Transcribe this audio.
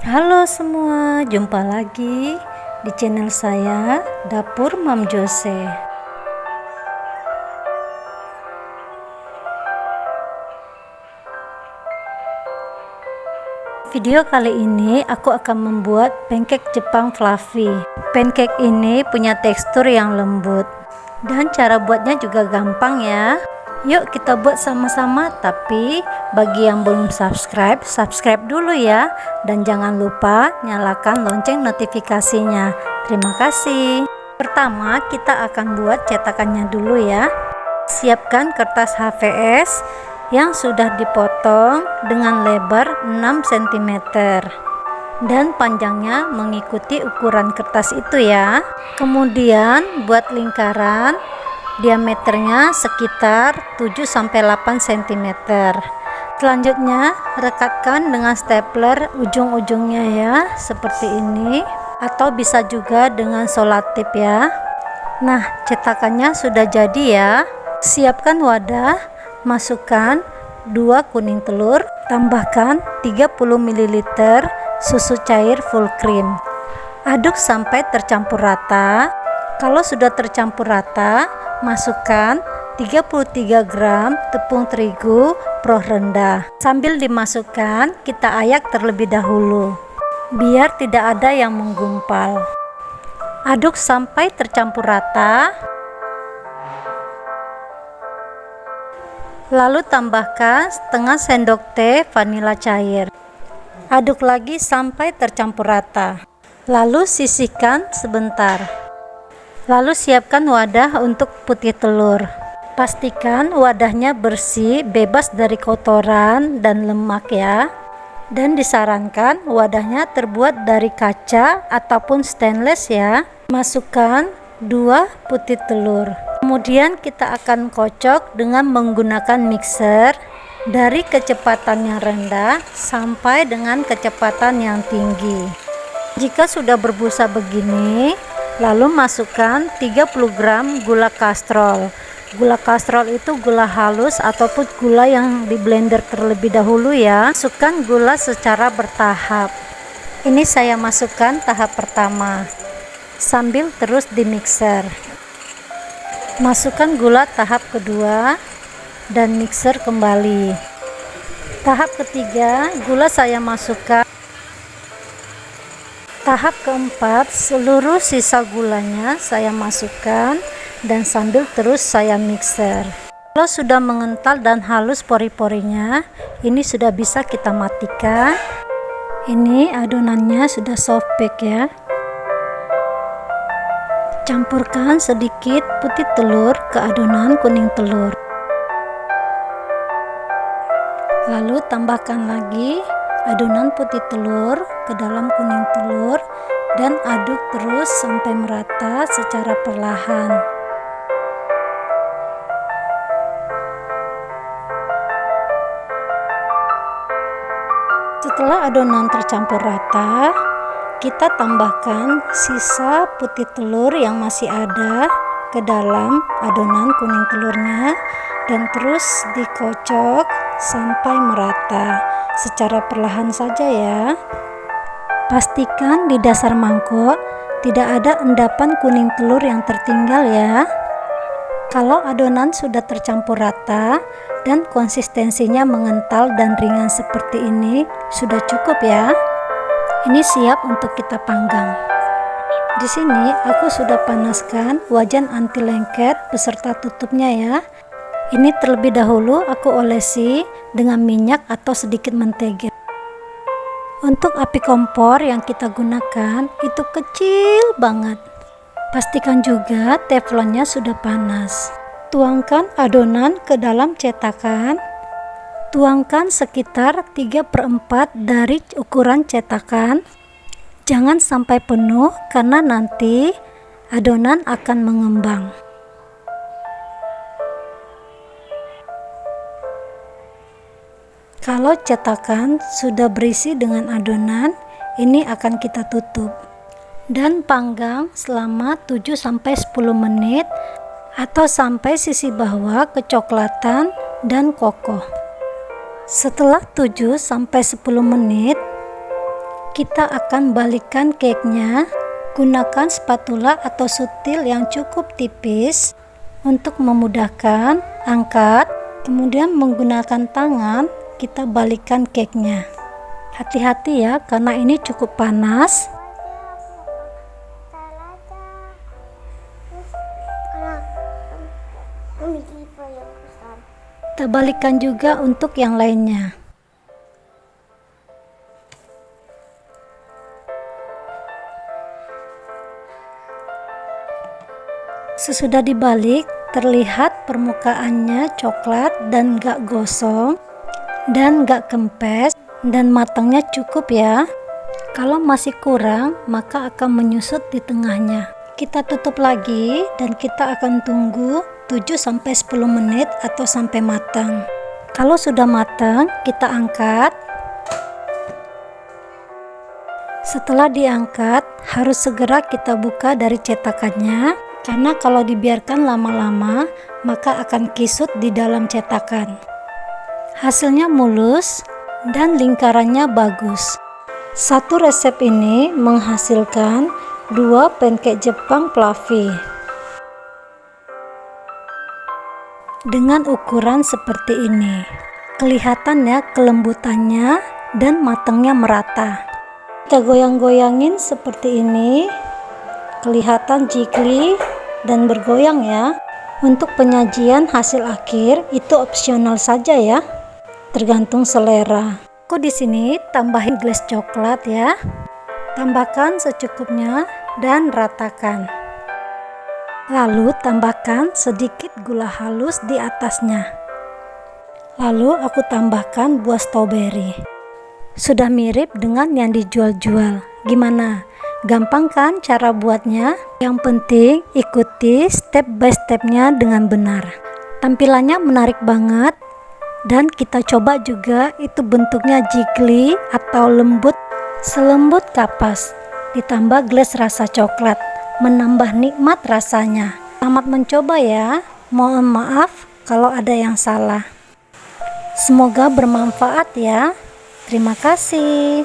Halo semua, jumpa lagi di channel saya Dapur Mam Jose. Video kali ini aku akan membuat pancake Jepang fluffy. Pancake ini punya tekstur yang lembut dan cara buatnya juga gampang ya. Yuk kita buat sama-sama, tapi bagi yang belum subscribe, subscribe dulu ya. Dan jangan lupa nyalakan lonceng notifikasinya. Terima kasih. Pertama kita akan buat cetakannya dulu ya. Siapkan kertas HVS yang sudah dipotong dengan lebar 6 cm dan panjangnya mengikuti ukuran kertas itu ya. Kemudian buat lingkaran, diameternya sekitar 7-8 cm. Selanjutnya rekatkan dengan stapler ujung-ujungnya ya, seperti ini, atau bisa juga dengan solatip ya. Nah, cetakannya sudah jadi ya. Siapkan wadah, masukkan 2 kuning telur, tambahkan 30 ml susu cair full cream. Aduk sampai tercampur rata. Kalau sudah tercampur rata, masukkan 33 gram tepung terigu pro rendah. Sambil dimasukkan, kita ayak terlebih dahulu biar tidak ada yang menggumpal. Aduk sampai tercampur rata. Lalu tambahkan setengah sendok teh vanila cair. Aduk lagi sampai tercampur rata. Lalu sisihkan sebentar. Lalu siapkan wadah untuk putih telur. Pastikan wadahnya bersih, bebas dari kotoran dan lemak ya. Dan disarankan wadahnya terbuat dari kaca ataupun stainless ya. Masukkan 2 putih telur. Kemudian kita akan kocok dengan menggunakan mixer dari kecepatan yang rendah sampai dengan kecepatan yang tinggi. Jika sudah berbusa begini, lalu masukkan 30 gram gula kastrol. Gula kastrol itu gula halus ataupun gula yang di blender terlebih dahulu ya. Masukkan gula secara bertahap. Ini saya masukkan tahap pertama sambil terus di mixer. Masukkan gula tahap kedua dan mixer kembali. Tahap ketiga, gula saya masukkan. Tahap keempat, seluruh sisa gulanya saya masukkan dan sambil terus saya mixer. Kalau sudah mengental dan halus pori-porinya, ini sudah bisa kita matikan. Ini adonannya sudah soft bake ya. Campurkan sedikit putih telur ke adonan kuning telur. Lalu tambahkan lagi adonan putih telur ke dalam kuning telur dan aduk terus sampai merata secara perlahan. Setelah adonan tercampur rata, kita tambahkan sisa putih telur yang masih ada ke dalam adonan kuning telurnya dan terus dikocok sampai merata secara perlahan saja ya. Pastikan di dasar mangkok tidak ada endapan kuning telur yang tertinggal ya. Kalau adonan sudah tercampur rata dan konsistensinya mengental dan ringan seperti ini, sudah cukup ya. Ini siap untuk kita panggang. Di sini aku sudah panaskan wajan anti lengket beserta tutupnya ya. Ini terlebih dahulu aku olesi dengan minyak atau sedikit mentega. Untuk api kompor yang kita gunakan itu kecil banget. Pastikan juga teflonnya sudah panas. Tuangkan adonan ke dalam cetakan. Tuangkan sekitar 3/4 dari ukuran cetakan. Jangan sampai penuh karena nanti adonan akan mengembang. Kalau cetakan sudah berisi dengan adonan, ini akan kita tutup dan panggang selama 7-10 menit atau sampai sisi bawah kecoklatan dan kokoh. Setelah 7-10 menit, Kita akan balikkan cake-nya. Gunakan spatula atau sutil yang cukup tipis untuk memudahkan. Angkat, kemudian menggunakan tangan kita balikkan cake-nya. Hati-hati ya, karena ini cukup panas. Kita balikkan juga untuk yang lainnya. Sesudah dibalik, terlihat permukaannya coklat dan gak gosong dan gak kempes, dan matangnya cukup ya. Kalau masih kurang, maka akan menyusut di tengahnya. Kita tutup lagi dan kita akan tunggu 7-10 menit atau sampai matang. Kalau sudah matang, kita angkat. Setelah diangkat, harus segera kita buka dari cetakannya, karena kalau dibiarkan lama-lama, maka akan kisut di dalam cetakan. Hasilnya mulus dan lingkarannya bagus. Satu resep ini menghasilkan 2 pancake Jepang fluffy dengan ukuran seperti ini. Kelihatan ya kelembutannya dan matangnya merata. Kita goyang-goyangin seperti ini, kelihatan jiggly dan bergoyang ya. Untuk penyajian hasil akhir itu opsional saja ya, tergantung selera. Aku di sini tambahin glaze coklat ya. Tambahkan secukupnya dan ratakan. Lalu tambahkan sedikit gula halus di atasnya. Lalu aku tambahkan buah stroberi. Sudah mirip dengan yang dijual-jual. Gimana? Gampang kan cara buatnya? Yang penting ikuti step by stepnya dengan benar. Tampilannya menarik banget. Dan kita coba juga itu bentuknya jiggly atau lembut, selembut kapas. Ditambah glaze rasa coklat, menambah nikmat rasanya. Selamat mencoba ya. Mohon maaf kalau ada yang salah. Semoga bermanfaat ya. Terima kasih.